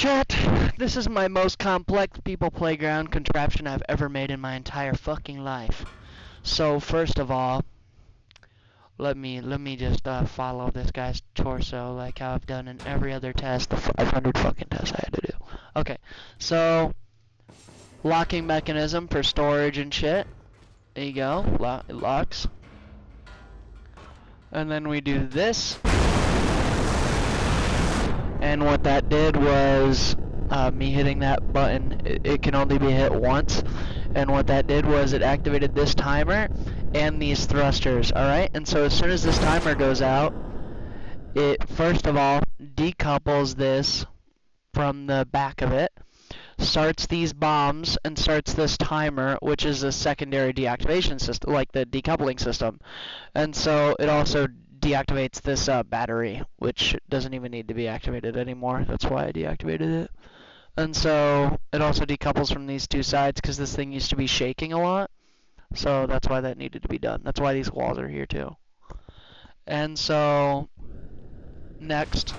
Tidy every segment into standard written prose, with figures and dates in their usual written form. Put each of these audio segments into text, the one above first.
Chat, this is my most complex people playground contraption I've ever made in my entire fucking life. So first of all, let me just follow this guy's torso like how I've done in every other test, the 500 fucking tests I had to do. Okay, so locking mechanism for storage and shit. There you go, it locks. And then we do this. And what that did was me hitting that button. It can only be hit once. And what that did was it activated this timer and these thrusters, alright? And so as soon as this timer goes out, it first of all decouples this from the back of it, starts these bombs, and starts this timer, which is a secondary deactivation system, like the decoupling system. And so it also deactivates this battery, which doesn't even need to be activated anymore. That's why I deactivated it. And so it also decouples from these two sides because this thing used to be shaking a lot. So that's why that needed to be done. That's why these walls are here too. And so next,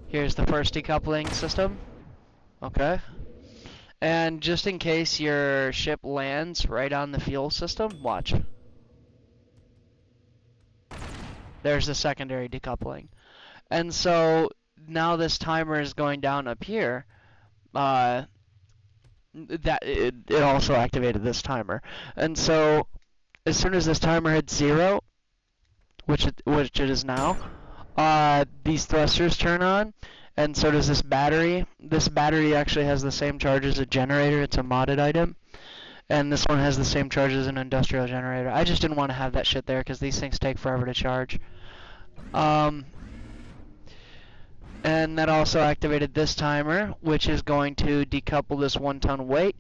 here's the first decoupling system. Okay. And just in case your ship lands right on the fuel system, watch. There's the secondary decoupling. And so now this timer is going down up here. It also activated this timer. And so as soon as this timer hits 0, which it is now, these thrusters turn on, and so does this battery. This battery actually has the same charge as a generator. It's a modded item. And this one has the same charge as an industrial generator. I just didn't want to have that shit there because these things take forever to charge. And that also activated this timer, which is going to decouple this 1-ton weight.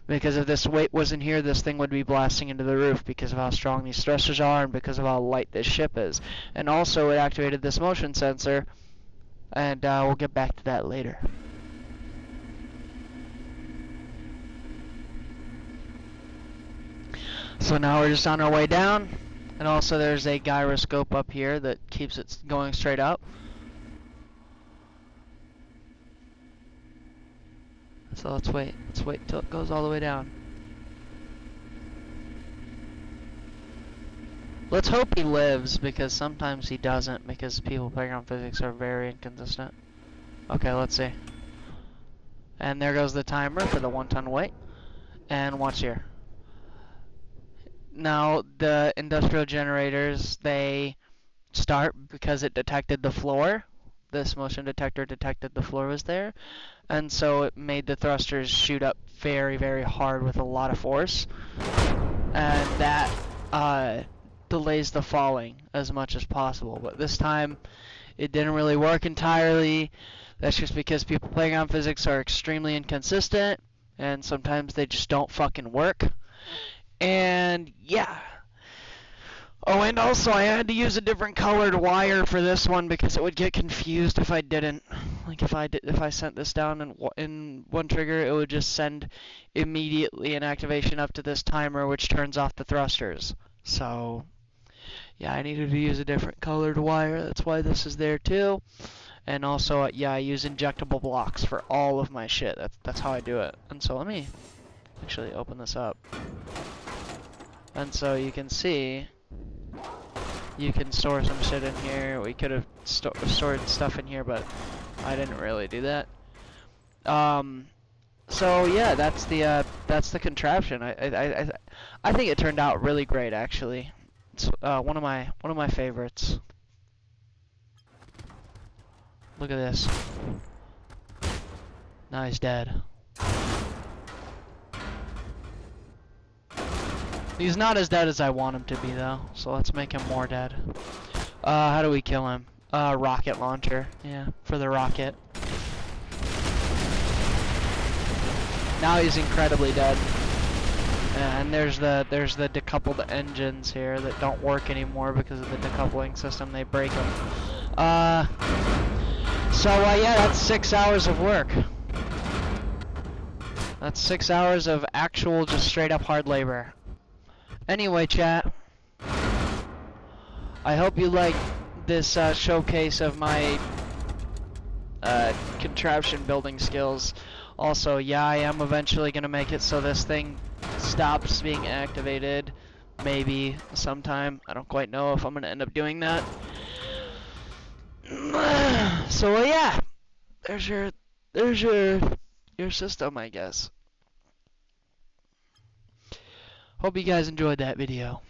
Because if this weight wasn't here, this thing would be blasting into the roof because of how strong these thrusters are and because of how light this ship is. And also it activated this motion sensor, and we'll get back to that later. So now we're just on our way down, and also there's a gyroscope up here that keeps it going straight up. So let's wait till it goes all the way down. Let's hope he lives, because sometimes he doesn't, because people playground physics are very inconsistent. Okay, let's see. And there goes the timer for the 1-ton weight. And watch here. Now, the industrial generators, they start because it detected the floor. This motion detector detected the floor was there. And so it made the thrusters shoot up very, very hard with a lot of force. And that delays the falling as much as possible. But this time, it didn't really work entirely. That's just because people playground physics are extremely inconsistent. And sometimes they just don't fucking work. And yeah. Oh, and also I had to use a different colored wire for this one because it would get confused if I didn't. Like if I sent this down in one trigger, it would just send immediately an activation up to this timer, which turns off the thrusters. So yeah, I needed to use a different colored wire. That's why this is there too. And also, yeah, I use injectable blocks for all of my shit. That's how I do it. And so let me actually open this up. And so you can see, you can store some shit in here. We could have stored stuff in here, but I didn't really do that. So yeah, that's the contraption. I think it turned out really great, actually. It's one of my favorites. Look at this. Now he's dead. He's not as dead as I want him to be, though, so let's make him more dead. How do we kill him? Rocket launcher. Yeah, for the rocket. Now he's incredibly dead. And there's the decoupled engines here that don't work anymore because of the decoupling system. They break them. So yeah, that's 6 hours of work. That's 6 hours of actual, just straight up hard labor. Anyway, chat, I hope you like this showcase of my contraption building skills. Also, yeah, I am eventually going to make it so this thing stops being activated. Maybe sometime. I don't quite know if I'm going to end up doing that. So, yeah. There's your system, I guess. Hope you guys enjoyed that video.